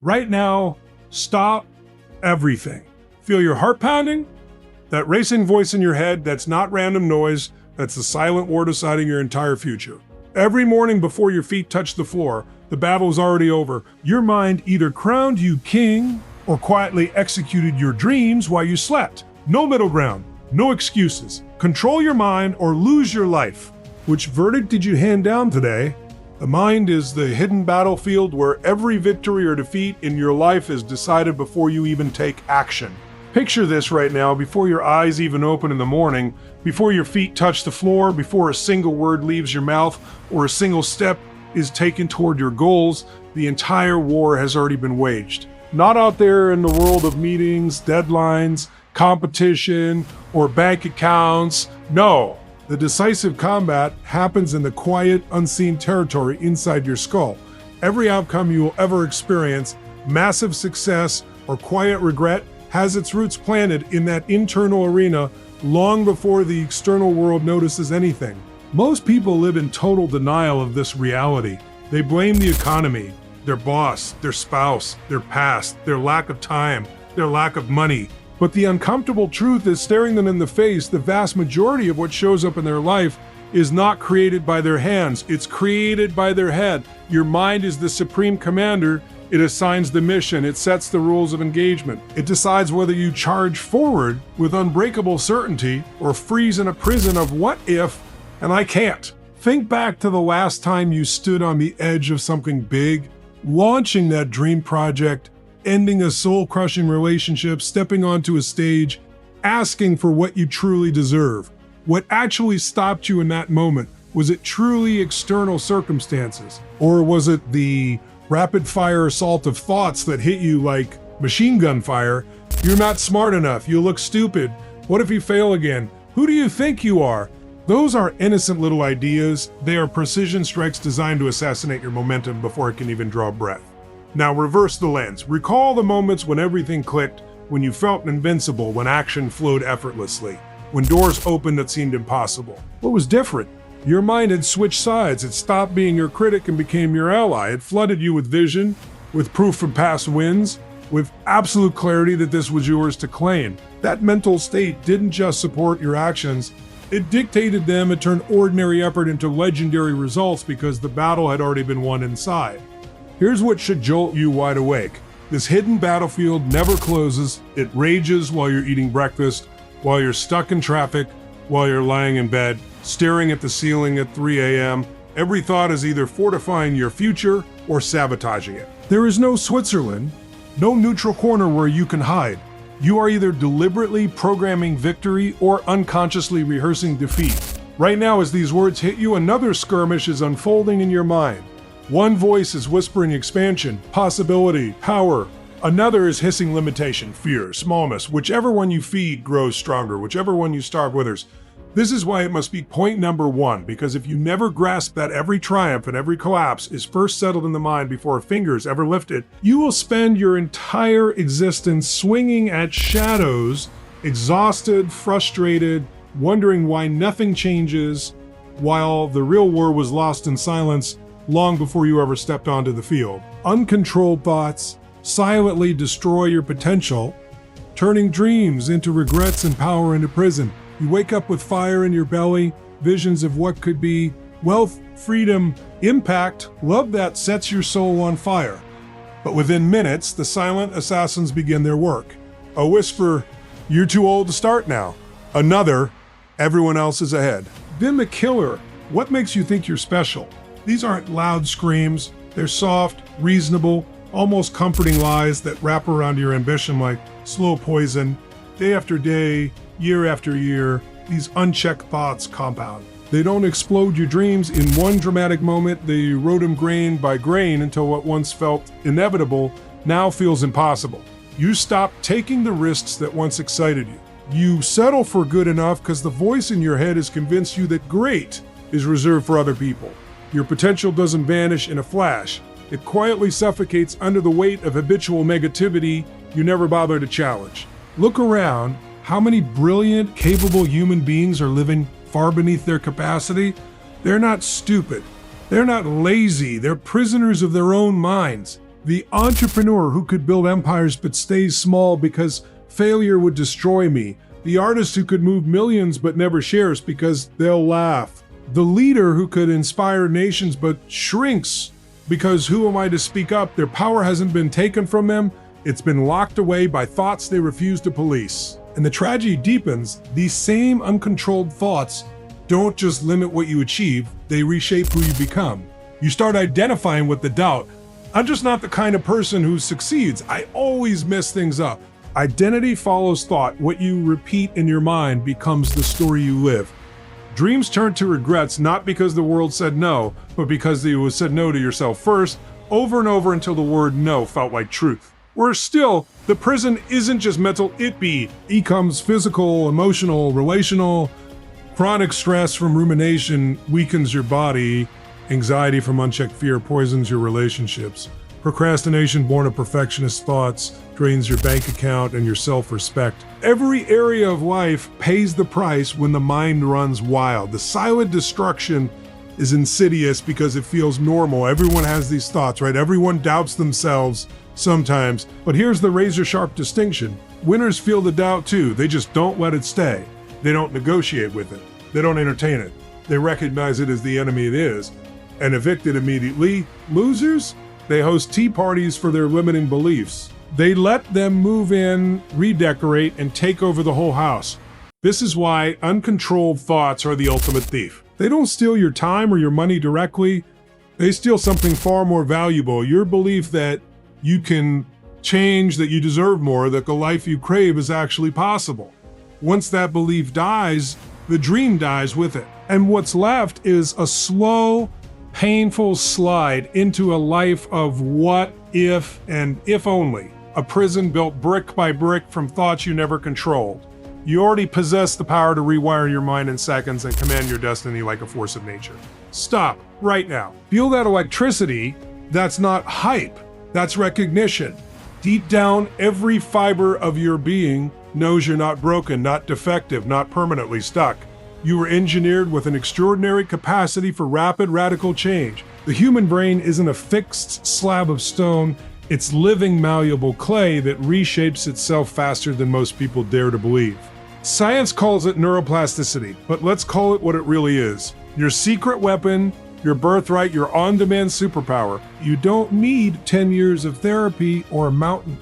Right now, stop everything. Feel your heart pounding? That racing voice in your head, that's not random noise, that's the silent war deciding your entire future. Every morning before your feet touch the floor, the battle is already over. Your mind either crowned you king or quietly executed your dreams while you slept. No middle ground, no excuses. Control your mind or lose your life. Which verdict did you hand down today? The mind is the hidden battlefield where every victory or defeat in your life is decided before you even take action. Picture this right now before your eyes even open in the morning, before your feet touch the floor, before a single word leaves your mouth or a single step is taken toward your goals, the entire war has already been waged. Not out there in the world of meetings, deadlines, competition, or bank accounts. No. The decisive combat happens in the quiet, unseen territory inside your skull. Every outcome you will ever experience, massive success or quiet regret, has its roots planted in that internal arena long before the external world notices anything. Most people live in total denial of this reality. They blame the economy, their boss, their spouse, their past, their lack of time, their lack of money. But the uncomfortable truth is staring them in the face. The vast majority of what shows up in their life is not created by their hands. It's created by their head. Your mind is the supreme commander. It assigns the mission. It sets the rules of engagement. It decides whether you charge forward with unbreakable certainty or freeze in a prison of what if and I can't. Think back to the last time you stood on the edge of something big, launching that dream project, ending a soul-crushing relationship, stepping onto a stage, asking for what you truly deserve. What actually stopped you in that moment? Was it truly external circumstances? Or was it the rapid-fire assault of thoughts that hit you like machine gun fire? You're not smart enough. You look stupid. What if you fail again? Who do you think you are? Those are innocent little ideas. They are precision strikes designed to assassinate your momentum before it can even draw breath. Now reverse the lens. Recall the moments when everything clicked, when you felt invincible, when action flowed effortlessly, when doors opened that seemed impossible. What was different? Your mind had switched sides. It stopped being your critic and became your ally. It flooded you with vision, with proof from past wins, with absolute clarity that this was yours to claim. That mental state didn't just support your actions, it dictated them. It turned ordinary effort into legendary results because the battle had already been won inside. Here's what should jolt you wide awake. This hidden battlefield never closes. It rages while you're eating breakfast, while you're stuck in traffic, while you're lying in bed, staring at the ceiling at 3 a.m. Every thought is either fortifying your future or sabotaging it. There is no Switzerland, no neutral corner where you can hide. You are either deliberately programming victory or unconsciously rehearsing defeat. Right now, as these words hit you, another skirmish is unfolding in your mind. One voice is whispering expansion, possibility, power. Another is hissing limitation, fear, smallness. Whichever one you feed grows stronger. Whichever one you starve withers. This is why it must be point number one, because if you never grasp that every triumph and every collapse is first settled in the mind before a finger is ever lifted, you will spend your entire existence swinging at shadows, exhausted, frustrated, wondering why nothing changes, while the real war was lost in silence long before you ever stepped onto the field. Uncontrolled thoughts silently destroy your potential, turning dreams into regrets and power into prison. You wake up with fire in your belly, visions of what could be, wealth, freedom, impact, love that sets your soul on fire. But within minutes, the silent assassins begin their work. A whisper, "You're too old to start now." Another, "Everyone else is ahead." Then the killer, "What makes you think you're special?" These aren't loud screams. They're soft, reasonable, almost comforting lies that wrap around your ambition like slow poison. Day after day, year after year, these unchecked thoughts compound. They don't explode your dreams in one dramatic moment. They erode them grain by grain until what once felt inevitable now feels impossible. You stop taking the risks that once excited you. You settle for good enough because the voice in your head has convinced you that great is reserved for other people. Your potential doesn't vanish in a flash. It quietly suffocates under the weight of habitual negativity you never bother to challenge. Look around. How many brilliant, capable human beings are living far beneath their capacity? They're not stupid. They're not lazy. They're prisoners of their own minds. The entrepreneur who could build empires but stays small because failure would destroy me. The artist who could move millions but never shares because they'll laugh. The leader who could inspire nations but shrinks because who am I to speak up? Their power hasn't been taken from them. It's been locked away by thoughts they refuse to police. And the tragedy deepens. These same uncontrolled thoughts don't just limit what you achieve, they reshape who you become. You start identifying with the doubt. I'm just not the kind of person who succeeds. I always mess things up. Identity follows thought. What you repeat in your mind becomes the story you live. Dreams turn to regrets not because the world said no, but because you said no to yourself first, over and over until the word no felt like truth. Worse still, the prison isn't just mental, it becomes physical, emotional, relational. Chronic stress from rumination weakens your body. Anxiety from unchecked fear poisons your relationships. Procrastination born of perfectionist thoughts drains your bank account and your self-respect. Every area of life pays the price when the mind runs wild. The silent destruction is insidious because it feels normal. Everyone has these thoughts, right? Everyone doubts themselves sometimes. But here's the razor-sharp distinction. Winners feel the doubt too. They just don't let it stay. They don't negotiate with it. They don't entertain it. They recognize it as the enemy it is and evict it immediately. Losers, they host tea parties for their limiting beliefs. They let them move in, redecorate, and take over the whole house. This is why uncontrolled thoughts are the ultimate thief. They don't steal your time or your money directly. They steal something far more valuable, your belief that you can change, that you deserve more, that the life you crave is actually possible. Once that belief dies, the dream dies with it. And what's left is a slow, painful slide into a life of what if and if only. A prison built brick by brick from thoughts you never controlled. You already possess the power to rewire your mind in seconds and command your destiny like a force of nature. Stop right now. Feel that electricity. That's not hype. That's recognition. Deep down, every fiber of your being knows you're not broken, not defective, not permanently stuck. You were engineered with an extraordinary capacity for rapid, radical change. The human brain isn't a fixed slab of stone. It's living, malleable clay that reshapes itself faster than most people dare to believe. Science calls it neuroplasticity, but let's call it what it really is. Your secret weapon, your birthright, your on-demand superpower. You don't need 10 years of therapy or a mountain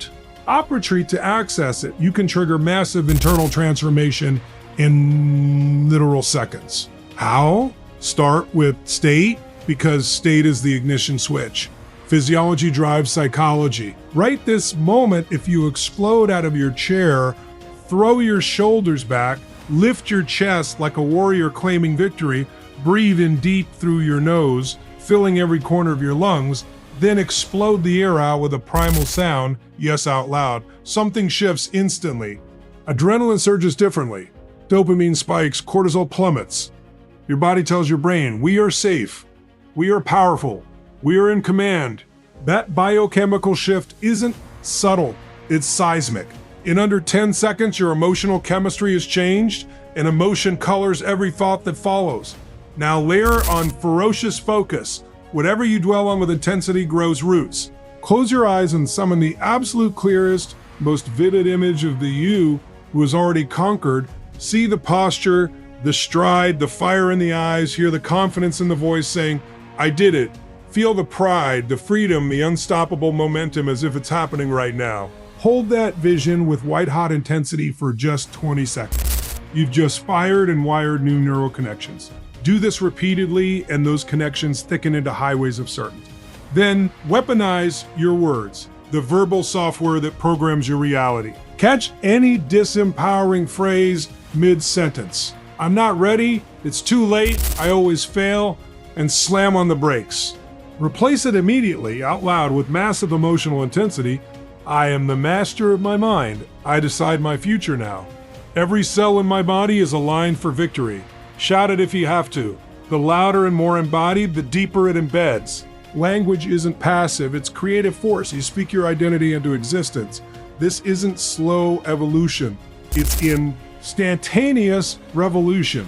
opera to access it. You can trigger massive internal transformation in literal seconds. How? Start with state, because state is the ignition switch. Physiology drives psychology. Right this moment, if you explode out of your chair, throw your shoulders back, lift your chest like a warrior claiming victory, breathe in deep through your nose, filling every corner of your lungs, then explode the air out with a primal sound, yes, out loud. Something shifts instantly. Adrenaline surges differently. Dopamine spikes, cortisol plummets. Your body tells your brain, we are safe, we are powerful, we are in command. That biochemical shift isn't subtle, it's seismic. In under 10 seconds, your emotional chemistry is changed, and emotion colors every thought that follows. Now layer on ferocious focus. Whatever you dwell on with intensity grows roots. Close your eyes and summon the absolute clearest, most vivid image of the you who has already conquered. See the posture, the stride, the fire in the eyes, hear the confidence in the voice saying, I did it. Feel the pride, the freedom, the unstoppable momentum as if it's happening right now. Hold that vision with white-hot intensity for just 20 seconds. You've just fired and wired new neural connections. Do this repeatedly and those connections thicken into highways of certainty. Then weaponize your words, the verbal software that programs your reality. Catch any disempowering phrase mid-sentence. I'm not ready, it's too late, I always fail, and slam on the brakes. Replace it immediately out loud with massive emotional intensity. I am the master of my mind. I decide my future now. Every cell in my body is aligned for victory. Shout it if you have to. The louder and more embodied, the deeper it embeds. Language isn't passive, it's creative force. You speak your identity into existence. This isn't slow evolution. It's instantaneous revolution.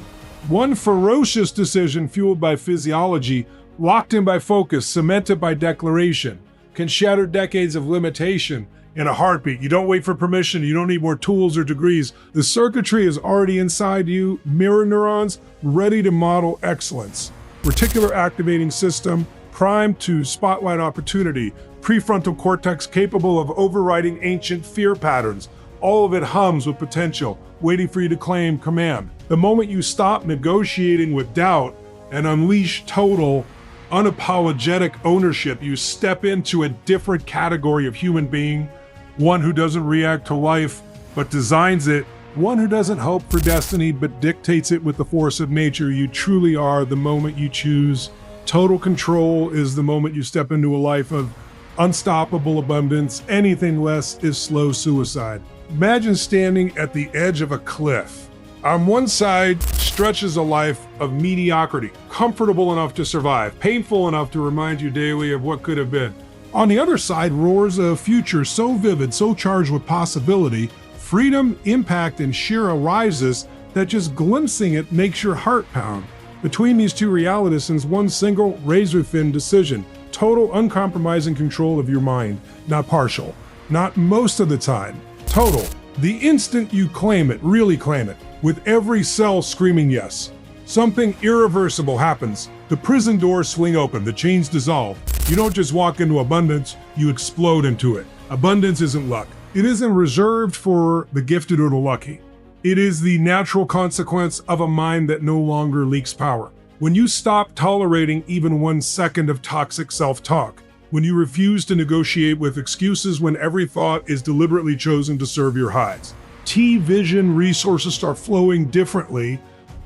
One ferocious decision fueled by physiology, locked in by focus, cemented by declaration, can shatter decades of limitation in a heartbeat. You don't wait for permission. You don't need more tools or degrees. The circuitry is already inside you. Mirror neurons ready to model excellence. Reticular activating system primed to spotlight opportunity. Prefrontal cortex capable of overriding ancient fear patterns. All of it hums with potential, waiting for you to claim command. The moment you stop negotiating with doubt and unleash total, unapologetic ownership, you step into a different category of human being, one who doesn't react to life, but designs it, one who doesn't hope for destiny, but dictates it with the force of nature. You truly are the moment you choose. Total control is the moment you step into a life of unstoppable abundance. Anything less is slow suicide. Imagine standing at the edge of a cliff. On one side stretches a life of mediocrity, comfortable enough to survive, painful enough to remind you daily of what could have been. On the other side roars a future so vivid, so charged with possibility, freedom, impact, and sheer arises that just glimpsing it makes your heart pound. Between these two realities is one single razor-thin decision: total uncompromising control of your mind, not partial, not most of the time. Total. The instant you claim it, really claim it, with every cell screaming yes, something irreversible happens. The prison doors swing open, the chains dissolve. You don't just walk into abundance, you explode into it. Abundance isn't luck. It isn't reserved for the gifted or the lucky. It is the natural consequence of a mind that no longer leaks power. When you stop tolerating even 1 second of toxic self-talk, when you refuse to negotiate with excuses when every thought is deliberately chosen to serve your highs. T-vision resources start flowing differently.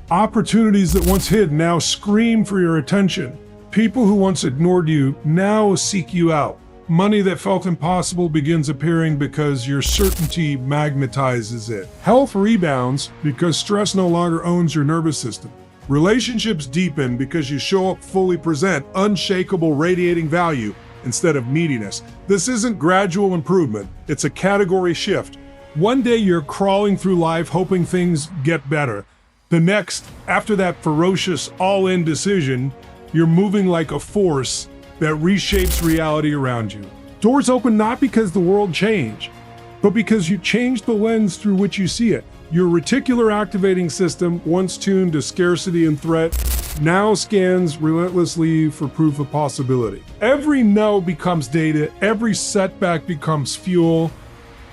Opportunities that once hid now scream for your attention. People who once ignored you now seek you out. Money that felt impossible begins appearing because your certainty magnetizes it. Health rebounds because stress no longer owns your nervous system. Relationships deepen because you show up fully present, unshakable, radiating value instead of neediness. This isn't gradual improvement, it's a category shift. One day you're crawling through life hoping things get better. The next, after that ferocious all-in decision, you're moving like a force that reshapes reality around you. Doors open not because the world changed, but because you changed the lens through which you see it. Your reticular activating system, once tuned to scarcity and threat, now scans relentlessly for proof of possibility. Every no becomes data, every setback becomes fuel,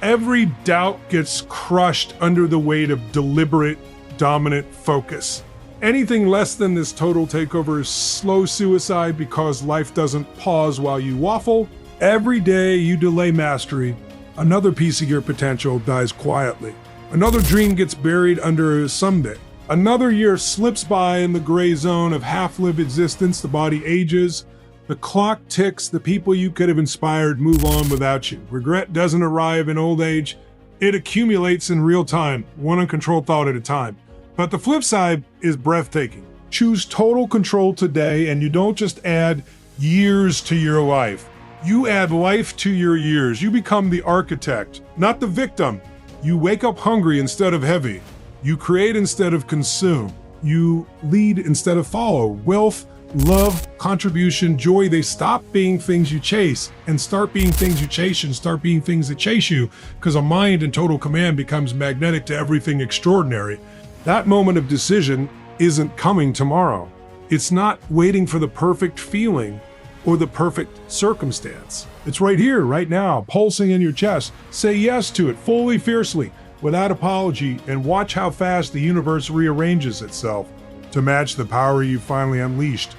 every doubt gets crushed under the weight of deliberate, dominant focus. Anything less than this total takeover is slow suicide because life doesn't pause while you waffle. Every day you delay mastery, another piece of your potential dies quietly. Another dream gets buried under a someday. Another year slips by in the gray zone of half-lived existence. The body ages, the clock ticks, the people you could have inspired move on without you. Regret doesn't arrive in old age, it accumulates in real time, one uncontrolled thought at a time. But the flip side is breathtaking. Choose total control today, and you don't just add years to your life. You add life to your years. You become the architect, not the victim. You wake up hungry instead of heavy. You create instead of consume. You lead instead of follow. Wealth, love, contribution, joy, they stop being things you chase and start being things you chase and start being things that chase you, because a mind in total command becomes magnetic to everything extraordinary. That moment of decision isn't coming tomorrow. It's not waiting for the perfect feeling or the perfect circumstance. It's right here, right now, pulsing in your chest. Say yes to it fully, fiercely, without apology, and watch how fast the universe rearranges itself to match the power you finally unleashed.